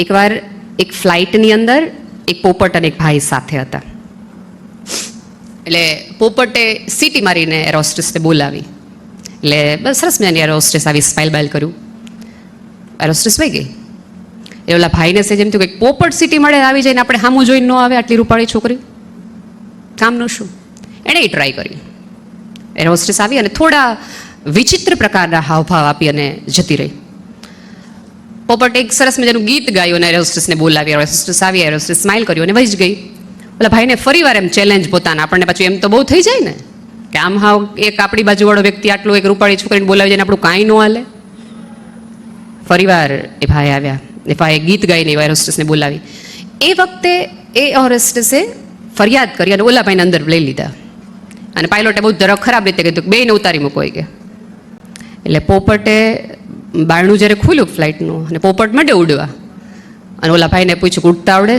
એકવાર એક ફ્લાઇટની અંદર એક પોપટ અને એક ભાઈ સાથે હતા. એટલે પોપટે સીટી મારીને એર હોસ્ટેસને બોલાવી. એટલે બસ સરસ મજાની એર હોસ્ટેસ આવી સ્માઇલ બાઇલ કર્યું. એર હોસ્ટેસ વહી ગઈ. એ ઓલા ભાઈને છે જેમ થયું કે પોપટ સીટી મળે આવી જાય ને આપણે સામું જોઈને ન આવે આટલી રૂપાળી છોકરી, કામનું શું? એણે એ ટ્રાય કર્યું. એર હોસ્ટેસ આવી અને થોડા વિચિત્ર પ્રકારના હાવભાવ આપી અને જતી રહી. પોપટ એક સરસ મજાનું ગીત ગાયું અને એર હોસ્ટેસને બોલાવી. એર હોસ્ટેસ આવી, એર હોસ્ટેસ સ્માઇલ કર્યું અને વહી જ ગઈ. ઓલા ભાઈને ફરી વાર એમ ચેલેન્જ પોતાના, આપણને પાછું એમ તો બહુ થઈ જાય ને કે આમ હાવ એક આપણી બાજુવાળો વ્યક્તિ આટલું એક રૂપાળી છોકરીને બોલાવી જાય ને આપણું કાંઈ ન હાલે. ફરી વાર એ ભાઈ આવ્યા. એ ભાઈએ ગીત ગાઈને એર હોસ્ટેસને બોલાવી. એ વખતે એ એર હોસ્ટેસે ફરિયાદ કરી અને ઓલા ભાઈને અંદર લઈ લીધા. અને પાયલોટે બહુ જરાક ખરાબ રીતે કીધું બેયને ઉતારી મૂકો કે. એટલે પોપટે બારણું જ્યારે ખુલ્યું ફ્લાઇટનું અને પોપટ માંડે ઉડવા. અને ઓલા ભાઈને પૂછ્યું કે ઉડતા આવડે?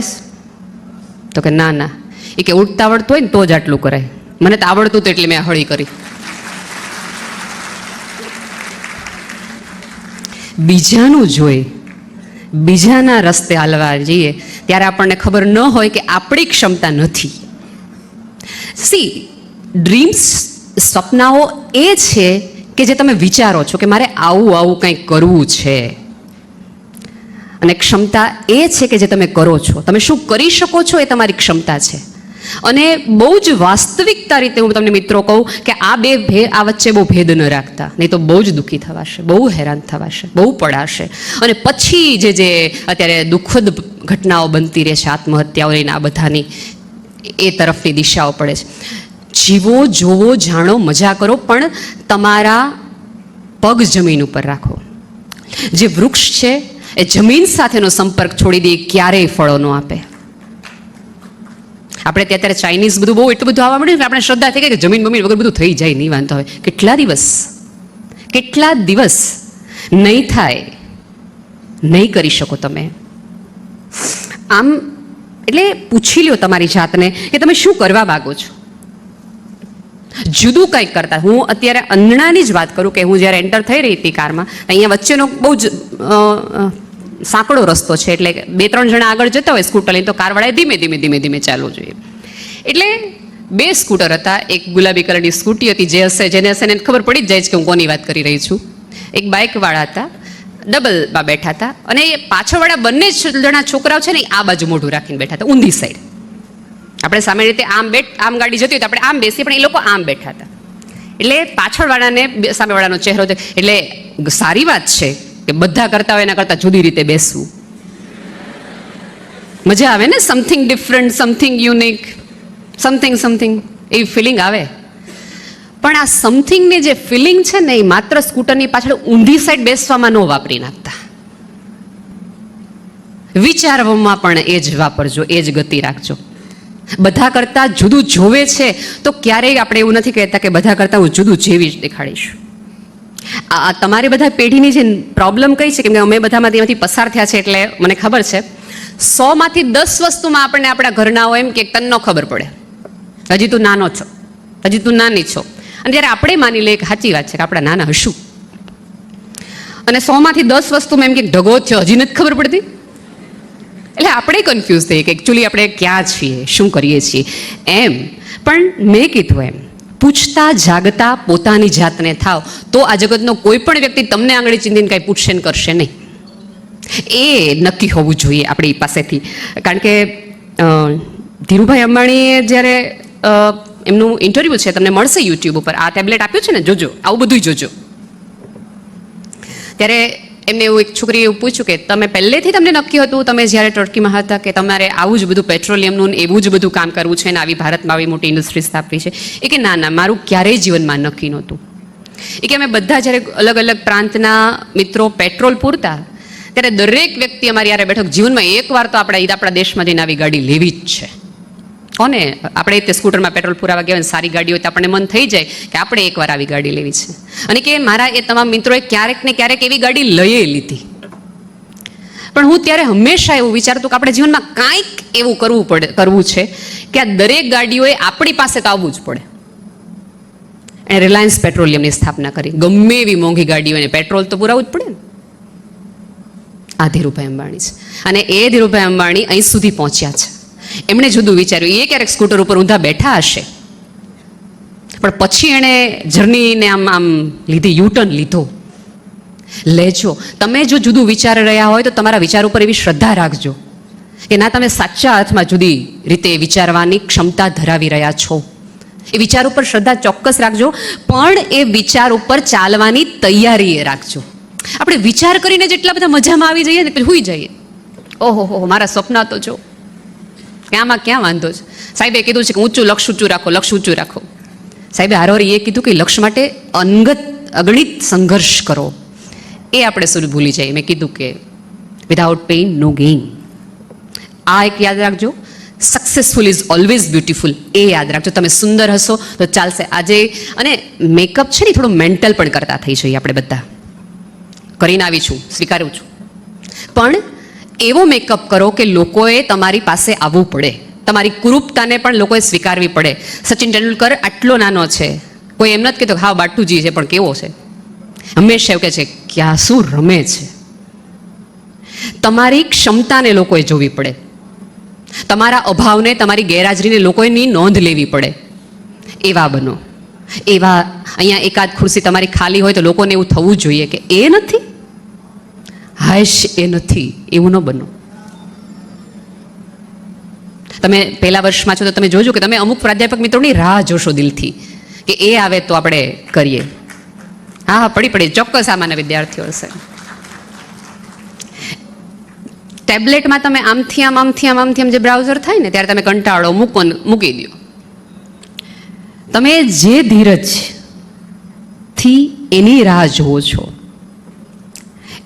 તો કે ના ના. એ કે ઉડતા આવડતું હોય ને તો જ આટલું કરાય, મને તો આવડતું તો એટલે મેં હળી કરી. બીજાનું જોઈ બીજાના રસ્તે હાલવા જઈએ ત્યારે આપણને ખબર ન હોય કે આપણી ક્ષમતા નથી. સી ડ્રીમ્સ, સપનાઓ એ છે કે જે તમે વિચારો છો કે મારે આવું આવું કંઈક કરવું છે, અને ક્ષમતા એ છે કે જે તમે કરો છો. તમે શું કરી શકો છો એ તમારી ક્ષમતા છે. અને બહુ જ વાસ્તવિકતા રીતે હું તમને મિત્રો કહું કે આ વચ્ચે બહુ ભેદ ન રાખતા, નહીં તો બહુ જ દુઃખી થવાશે, બહુ હેરાન થવાશે, બહુ પડાશે. અને પછી જે અત્યારે દુઃખદ ઘટનાઓ બનતી રહે છે, આત્મહત્યાઓની આ બધાની, એ તરફની દિશાઓ પડે છે. જીવો, જોવો, જાણો, મજા કરો, પણ તમારા પગ જમીન ઉપર રાખો. જે વૃક્ષ છે એ જમીન સાથેનો સંપર્ક છોડી દે ક્યારેય ફળો ન આપે. આપણે અત્યારે ચાઇનીઝ બધું બહુ એટલું બધું આવવા મળ્યું કે આપણે શ્રદ્ધા થઈ ગઈ કે જમીન બમીન વગર બધું થઈ જાય, નહીં વાંધો હોય. કેટલા દિવસ નહીં થાય, નહીં કરી શકો તમે. આમ એટલે પૂછી લ્યો તમારી જાતને કે તમે શું કરવા માગો છો. જુદું કંઈક કરતા. હું અત્યારે અંજણાની જ વાત કરું કે હું જ્યારે એન્ટર થઈ રહી હતી કારમાં, અહીંયા વચ્ચેનો બહુ જ સાંકડો રસ્તો છે, એટલે 2-3 જણા આગળ જતા હોય સ્કૂટર લઈને તો કારવાળાએ ધીમે ચાલવું જોઈએ. એટલે 2 સ્કૂટર હતા. એક ગુલાબી કલરની સ્કૂટી હતી, જેને હશે એને ખબર પડી જ જાય છે કે હું કોની વાત કરી રહી છું. એક બાઇકવાળા હતા, ડબલમાં બેઠા હતા, અને એ પાછળવાળા બંને જણા છોકરાઓ છે ને આ બાજુ મોઢું રાખીને બેઠા હતા, ઊંધી સાઈડ. આપણે સામાન્ય રીતે આમ ગાડી જતી હોય તો આપણે આમ બેસીએ, પણ એ લોકો આમ બેઠા હતા. એટલે પાછળવાળાને સામેવાળાનો ચહેરો, એટલે સારી વાત છે કે બધા કરતા હોય એના કરતાં જુદી રીતે બેસવું. મજા આવે ને, something different, something unique, something એવી ફિલિંગ આવે. પણ આ સમથિંગની જે ફિલિંગ છે ને, એ માત્ર સ્કૂટરની પાછળ ઊંધી સાઈડ બેસવામાં ન વાપરી નાખતા. વિચારવામાં પણ એ જ વાપરજો, એ જ ગતિ રાખજો. બધા કરતાં જુદું જોવે છે તો ક્યારેય આપણે એવું નથી કહેતા કે બધા કરતાં હું જુદું જેવી જ દેખાડીશ. આ તમારી બધા પેઢીની જે પ્રોબ્લેમ કઈ છે, કેમ કે અમે બધામાંથી એમાંથી પસાર થયા છે, એટલે મને ખબર છે 100માંથી 10 વસ્તુમાં આપણને આપણા ઘરનાઓ એમ કે તને ન ખબર પડે, હજી તું નાનો છો, હજી તું નાની છો. અને જ્યારે આપણે માની લઈએ કે સાચી વાત છે કે આપણા નાના હશું, અને 100માંથી 10 વસ્તુમાં એમ કે ઢગો થયો, હજી નથી ખબર પડતી. એટલે આપણે કન્ફ્યુઝ થઈએ કે એકચ્યુઅલી આપણે ક્યાં છીએ, શું કરીએ છીએ એમ. પણ મેં કીધું એમ, પૂછતા જાગતા પોતાની જાતને થાવ તો આ જગતનો કોઈ પણ વ્યક્તિ તમને આંગળી ચીંધીને કાંઈ પૂછશે ને કરશે નહીં. એ નક્કી હોવું જોઈએ આપણી પાસેથી. કારણ કે ધીરુભાઈ અંબાણીએ જ્યારે એમનું ઇન્ટરવ્યૂ છે, તમને મળશે યુટ્યુબ ઉપર, આ ટેબ્લેટ આપ્યું છે ને, જોજો, આવું બધું જોજો. ત્યારે એમને એવું એક છોકરીએ એવું પૂછ્યું કે તમે પહેલેથી તમને નક્કી હતું, તમે જ્યારે ટર્કીમાં હતા, કે તમારે આવું જ બધું પેટ્રોલિયમનું એવું જ બધું કામ કરવું છે ને આવી ભારતમાં આવી મોટી ઇન્ડસ્ટ્રી સ્થાપવી છે? એ કે ના, મારું ક્યારેય જીવનમાં નક્કી નહોતું. એ કે અમે બધા જ્યારે અલગ અલગ પ્રાંતના મિત્રો પેટ્રોલ પૂરતા, ત્યારે દરેક વ્યક્તિ અમારી યારે બેઠક જીવનમાં એકવાર તો આપણા દેશમાં જઈને આવી ગાડી લેવી જ છે. કોને આપણે તે સ્કૂટરમાં પેટ્રોલ પુરાવા ગયા હોય, સારી ગાડી હોય તો આપણને મન થઈ જાય કે આપણે એકવાર આવી ગાડી લેવી છે. અને કે મારા એ તમામ મિત્રોએ ક્યારેક ને ક્યારેક એવી ગાડી લઈ લીધી. પણ હું ત્યારે હંમેશા એવું વિચારતું કે આપણે જીવનમાં કાંઈક એવું કરવું છે કે આ દરેક ગાડીઓએ આપણી પાસે તો આવવું જ પડે. એણે રિલાયન્સ પેટ્રોલિયમની સ્થાપના કરી. ગમે એવી મોંઘી ગાડીઓને પેટ્રોલ તો પુરાવવું જ પડે ને. આ ધીરુભાઈ અંબાણી છે. અને એ ધીરુભાઈ અંબાણી અહીં સુધી પહોંચ્યા છે. એમણે જુદું વિચાર્યું. એ ક્યારેક સ્કૂટર ઉપર ઊંધા બેઠા હશે, પણ પછી એણે જર્નીને આમ લીધી, યુટર્ન લીધો. લેજો. તમે જો જુદું વિચારી રહ્યા હોય તો તમારા વિચાર ઉપર એવી શ્રદ્ધા રાખજો કે ના, તમે સાચા અર્થમાં જુદી રીતે વિચારવાની ક્ષમતા ધરાવી રહ્યા છો. એ વિચાર ઉપર શ્રદ્ધા ચોક્કસ રાખજો, પણ એ વિચાર ઉપર ચાલવાની તૈયારી એ રાખજો. આપણે વિચાર કરીને જેટલા બધા મજામાં આવી જઈએ ને, પછી હુઈ જઈએ. ઓહો હો, મારા સપના તો જો, ક્યાંમાં ક્યાં વાંધો છે. સાહેબે કીધું છે કે ઊંચું લક્ષ્ય ઊંચું રાખો, લક્ષ્ય ઊંચું રાખો. સાહેબે હારોર એ કીધું કે લક્ષ્ય માટે અગણિત સંઘર્ષ કરો. એ આપણે શું ભૂલી જઈએ. મેં કીધું કે વિધાઉટ પેઇન નો ગેઇન. આ એક યાદ રાખજો. Successful is always beautiful. એ યાદ રાખજો. તમે સુંદર હશો તો ચાલશે. આજે અને મેકઅપ છે ને, થોડું મેન્ટલ પણ કરતા થઈ જઈએ આપણે બધા. કરીને આવી છું, સ્વીકારું છું, પણ એવો મેકઅપ કરો કે લોકોએ તમારી પાસે આવવું પડે. તમારી કુરૂપતાને પણ લોકોએ સ્વીકારવી પડે. સચિન તેંડુલકર આટલો નાનો છે, કોઈ એમ નથી કહેતો હા બાટુજી છે, પણ કેવો છે, હંમેશા એવું કહે છે ક્યાં શું રમે છે. તમારી ક્ષમતાને લોકોએ જોવી પડે, તમારા અભાવને, તમારી ગેરહાજરીને લોકોની નોંધ લેવી પડે. એવા બનો. એવા અહીંયા એકાદ ખુરશી તમારી ખાલી હોય તો લોકોને એવું થવું જોઈએ કે એ નથી, હાશ એ નથી, એવું ન બનો. તમે પહેલા વર્ષમાં છો તો તમે જોજો કે તમે અમુક પ્રાધ્યાપક મિત્રોની રાહ જોશો દિલથી કે એ આવે તો આપણે કરીએ. હા હા, પડી ચોક્કસ આમાંના વિદ્યાર્થીઓ હશે. ટેબ્લેટમાં તમે આમથી આમ જે બ્રાઉઝર થાય ને, ત્યારે તમે કંટાળો મૂકી દો. તમે જે ધીરજથી એની રાહ જુઓ છો,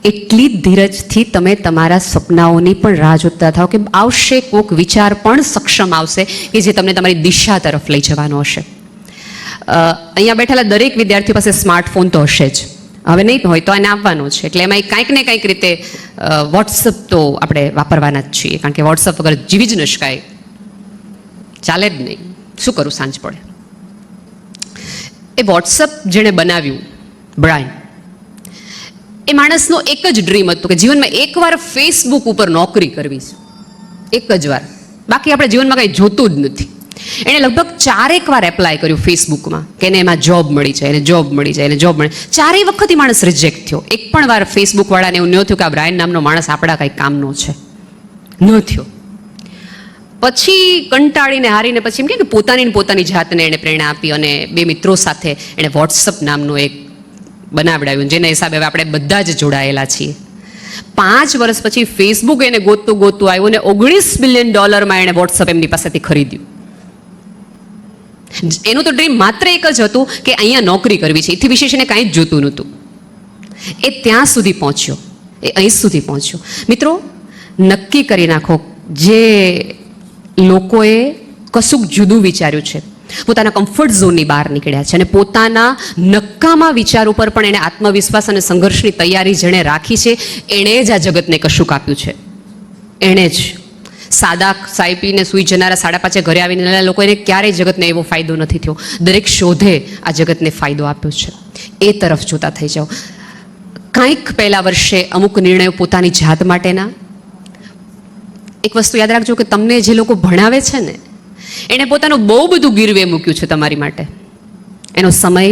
એટલી જ ધીરજથી તમે તમારા સપનાઓની પણ રાહ જોતા થાઓ કે આવશે કોઈક વિચાર પણ સક્ષમ આવશે કે જે તમને તમારી દિશા તરફ લઈ જવાનો હશે. અહીંયા બેઠેલા દરેક વિદ્યાર્થીઓ પાસે સ્માર્ટફોન તો હશે જ. હવે નહીં હોય તો એને આપવાનો છે. એટલે એમાં કંઈક ને કંઈક રીતે વોટ્સઅપ તો આપણે વાપરવાના જ છીએ, કારણ કે વોટ્સઅપ વગર જીવી જ ન શકાય, ચાલે જ નહીં. શું કરું સાંજ પડે. એ વોટ્સઅપ જેણે બનાવ્યું, બ્રાયન, એ માણસનો એક જ ડ્રીમ હતું કે જીવનમાં એકવાર ફેસબુક ઉપર નોકરી કરવી છે. એક જ વાર. બાકી આપણે જીવનમાં કંઈ જોતું જ નથી. એણે લગભગ 4 વાર એપ્લાય કર્યું ફેસબુકમાં કે એને એમાં જોબ મળી જાય, એને જોબ મળી જાય, એને જોબ મળે. 4 વખત એ માણસ રિજેક્ટ થયો. એક પણ વાર ફેસબુકવાળાને એવું ન થયું કે આ બ્રાયન નામનો માણસ આપણા કંઈ કામનો છે, ન થયો. પછી કંટાળીને હારીને પછી એમ કે પોતાની જાતને એણે પ્રેરણા આપી અને 2 મિત્રો સાથે એણે વોટ્સઅપ નામનું એક બનાવડાવ્યું, જેના હિસાબે હવે આપણે બધા જ જોડાયેલા છીએ. 5 વર્ષ પછી ફેસબુક એને ગોતું આવ્યું અને $19 બિલિયન એણે વોટ્સઅપ એમની પાસેથી ખરીદ્યું. એનું તો ડ્રીમ માત્ર એક જ હતું કે અહીંયા નોકરી કરવી છે, એથી વિશેષ એને કાંઈ જ જોતું નહોતું. એ ત્યાં સુધી પહોંચ્યો, એ અહીં સુધી પહોંચ્યો. મિત્રો, નક્કી કરી નાખો, જે લોકોએ કશુંક જુદું વિચાર્યું છે, પોતાના કમ્ફર્ટ ઝોનની બહાર નીકળ્યા છે અને પોતાના નક્કામાં વિચાર ઉપર પણ એને આત્મવિશ્વાસ અને સંઘર્ષની તૈયારી જેણે રાખી છે, એણે જ આ જગતને કશુંક આપ્યું છે. એણે જ. સાદા ચાય પીને સૂઈ જનારા 5:30 ઘરે આવીને લોકોને ક્યારેય જગતને એવો ફાયદો નથી થયો. દરેક શોધે આ જગતને ફાયદો આપ્યો છે. એ તરફ જોતા થઈ જાઓ. કંઈક પહેલા વર્ષે અમુક નિર્ણયો પોતાની જાત માટેના. એક વસ્તુ યાદ રાખજો કે તમને જે લોકો ભણાવે છે ને, એણે પોતાનું બહુ બધું ગીરવે મૂક્યું છે તમારી માટે. એનો સમય,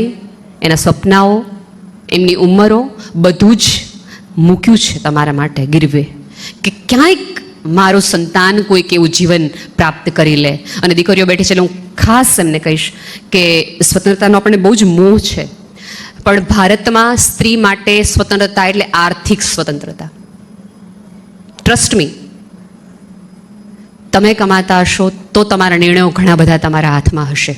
એના સપનાઓ, એમની ઉંમરો, બધું જ મૂક્યું છે તમારા માટે ગીરવે, કે ક્યાંક મારું સંતાન કોઈક એવું જીવન પ્રાપ્ત કરી લે. અને દીકરીઓ બેઠી છે એટલે હું ખાસ એમને કહીશ કે સ્વતંત્રતાનો આપણને બહુ જ મોહ છે, પણ ભારતમાં સ્ત્રી માટે સ્વતંત્રતા એટલે આર્થિક સ્વતંત્રતા. ટ્રસ્ટ મી, તમે કમાતા હશો તો તમારા નિર્ણયો ઘણા બધા તમારા હાથમાં હશે.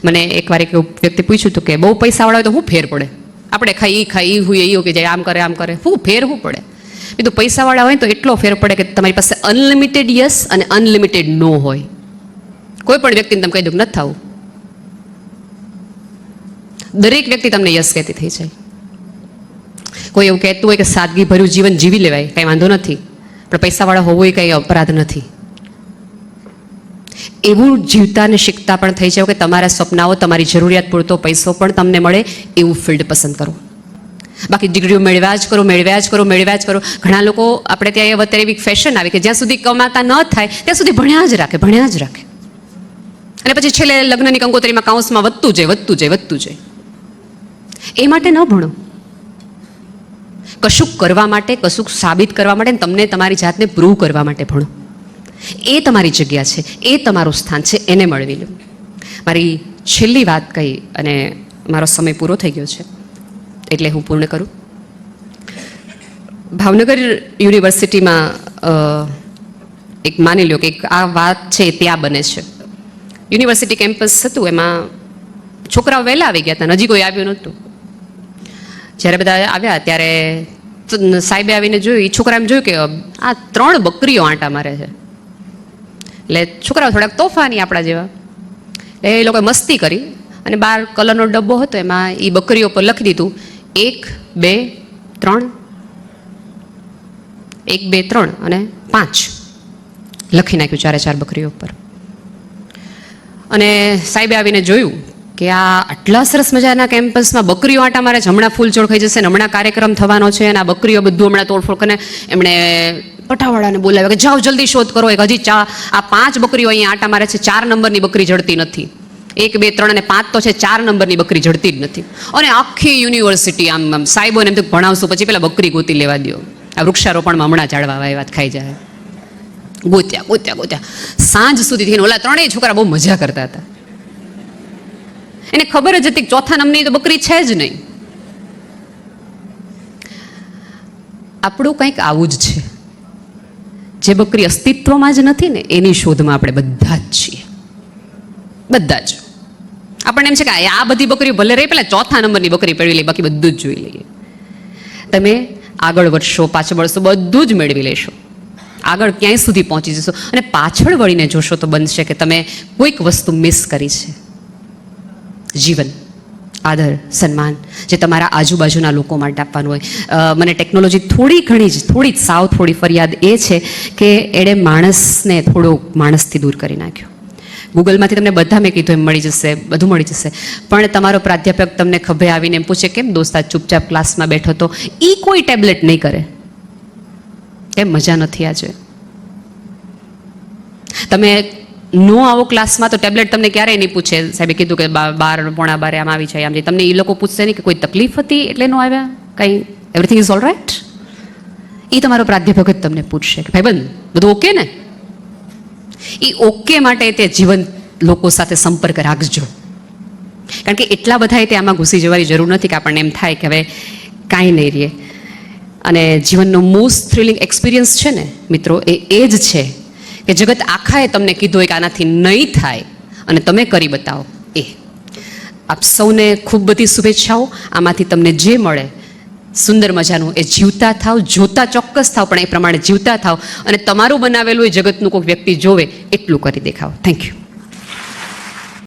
મને એકવાર એક વ્યક્તિ પૂછ્યું હતું કે બહુ પૈસાવાળા હોય તો શું ફેર પડે, આપણે ખાઈ હુઈએ એવું કે જાય આમ કરે શું ફેર શું પડે. કીધું પૈસાવાળા હોય તો એટલો ફેર પડે કે તમારી પાસે અનલિમિટેડ યસ અને અનલિમિટેડ નો હોય. કોઈ પણ વ્યક્તિને તમે કહી દો કે નથી થવું, દરેક વ્યક્તિ તમને યસ કહેતી થઈ જાય. કોઈ એવું કહેતું હોય કે સાદગી ભર્યું જીવન જીવી લેવાય, કંઈ વાંધો નથી, પણ પૈસાવાળા હોવું એ કંઈ અપરાધ નથી. એવું જીવતા અને શીખતા પણ થઈ જાવ કે તમારા સપનાઓ, તમારી જરૂરિયાત પૂરતો પૈસો પણ તમને મળે એવું ફિલ્ડ પસંદ કરો. બાકી ડિગ્રીઓ મેળવ્યા જ કરો. ઘણા લોકો આપણે ત્યાં અત્યારે એવી ફેશન આવી કે જ્યાં સુધી કમાતા ન થાય ત્યાં સુધી ભણ્યા જ રાખે. અને પછી છેલ્લે લગ્નની કંકોત્રીમાં કાઉન્સમાં વધતું જાય. એ માટે ન ભણો. કશુંક કરવા માટે, કશુંક સાબિત કરવા માટે, તમને તમારી જાતને પ્રૂવ કરવા માટે ભણો. એ તમારી જગ્યા છે, એ તમારું સ્થાન છે, એને મળવી લો. મારી છેલ્લી વાત કહી અને મારો સમય પૂરો થઈ ગયો છે એટલે હું પૂર્ણ કરું. ભાવનગર યુનિવર્સિટીમાં એક માની લો કે આ વાત છે ત્યાં બને છે. યુનિવર્સિટી કેમ્પસ હતું, એમાં છોકરાઓ વહેલા આવી ગયા હતા, નજીક કોઈ આવ્યું નહોતું. જ્યારે બધા આવ્યા ત્યારે સાહેબે આવીને જોયું, એ છોકરા એમ જોયું કે આ 3 બકરીઓ આંટા મારે છે. એટલે છોકરાઓ થોડાક તોફાની આપણા જેવા, એ લોકોએ મસ્તી કરી અને બહાર કલરનો ડબ્બો હતો, એમાં એ બકરીઓ પર લખી દીધું 1, 2, 3, 1, 2, 3 અને 5 લખી નાખ્યું 4 બકરીઓ પર. અને સાહેબે આવીને જોયું કે આ આટલા સરસ મજાના કેમ્પસમાં બકરીઓ આંટા મારે છે, હમણાં ફૂલછોડ ખાઈ જશે ને હમણાં કાર્યક્રમ થવાનો છે અને આ બકરીઓ બધું હમણાં તોડફોડ કરીને એમણે પટાવાળાને બોલાવ્યા કે જાઓ જલ્દી શોધ કરો. હજી આ 5 બકરીઓ અહીંયા આંટા મારે છે, 4 નંબરની બકરી જડતી નથી. 1, 2, 3 અને 5 તો છે, 4 નંબરની બકરી જડતી જ નથી. અને આખી યુનિવર્સિટી આમ સાહેબોને એમ તો ભણાવશું, પછી પેલા બકરી ગોતી લેવા દો, આ વૃક્ષારોપણમાં હમણાં ઝાડવા વાત ખાઈ જાય. ગોત્યા સાંજ સુધી થઈને ઓલા 3 છોકરા બહુ મજા કરતા હતા. એને ખબર જ હતી કે 4થા નંબરની તો બકરી છે જ નહીં. આપણું કંઈક આવું જ છે. જે બકરી અસ્તિત્વમાં જ નથી ને એની શોધમાં આપણે બધા જ છીએ. બધા જ. આપણને એમ છે કે આ બધી બકરીઓ ભલે રહી, પેલા 4થા નંબરની બકરી મેળવી લઈએ, બાકી બધું જ જોઈ લઈએ. તમે આગળ વધશો, પાછળ વળશો, બધું જ મેળવી લેશો. આગળ ક્યાંય સુધી પહોંચી જશો. અને પાછળ વળીને જોશો તો બનશે કે તમે કોઈક વસ્તુ મિસ કરી છે. જીવન, આદર, સન્માન જે તમારા આજુબાજુના લોકો માટે આપવાનું હોય. મને ટેકનોલોજી થોડી ફરિયાદ એ છે કે એણે માણસને થોડો માણસથી દૂર કરી નાખ્યો. ગૂગલમાંથી તમને બધા મેં કીધું એમ મળી જશે, બધું મળી જશે, પણ તમારો પ્રાધ્યાપક તમને ખભે આવીને એમ પૂછે કેમ દોસ્તા ચૂપચાપ ક્લાસમાં બેઠો તો, એ કોઈ ટેબ્લેટ નહીં કરે. કેમ મજા નથી આજે? તમે નો આવો ક્લાસમાં તો ટેબ્લેટ તમને ક્યારેય નહીં પૂછે સાહેબે કીધું કે 12, પોણા 12 આમ આવી જાય આમ. તમને એ લોકો પૂછશે નહીં કે કોઈ તકલીફ હતી એટલે નો આવ્યા, કંઈ એવરીથિંગ ઇઝ ઓલ રાઈટ. એ તમારો પ્રાધ્યાપક જ તમને પૂછશે કે ભાઈબંધ બધું ઓકે ને? એ ઓકે માટે તે જીવન લોકો સાથે સંપર્ક રાખજો. કારણ કે એટલા બધા તે આમાં ઘૂસી જવાની જરૂર નથી કે આપણને એમ થાય કે હવે કાંઈ નહીં રહે. અને જીવનનો મોસ્ટ થ્રિલિંગ એક્સપિરિયન્સ છે ને મિત્રો, એ જ છે કે જગત આખાએ તમને કીધું હોય કે આનાથી નહીં થાય અને તમે કરી બતાવો. એ આપ સૌને ખૂબ બધી શુભેચ્છાઓ. આમાંથી તમને જે મળે સુંદર મજાનું એ જીવતા થાવ, જોતા ચોક્કસ થાવ પણ એ પ્રમાણે જીવતા થાવ, અને તમારું બનાવેલું એ જગતનું કોઈ વ્યક્તિ જોવે એટલું કરી દેખાવ. Thank you.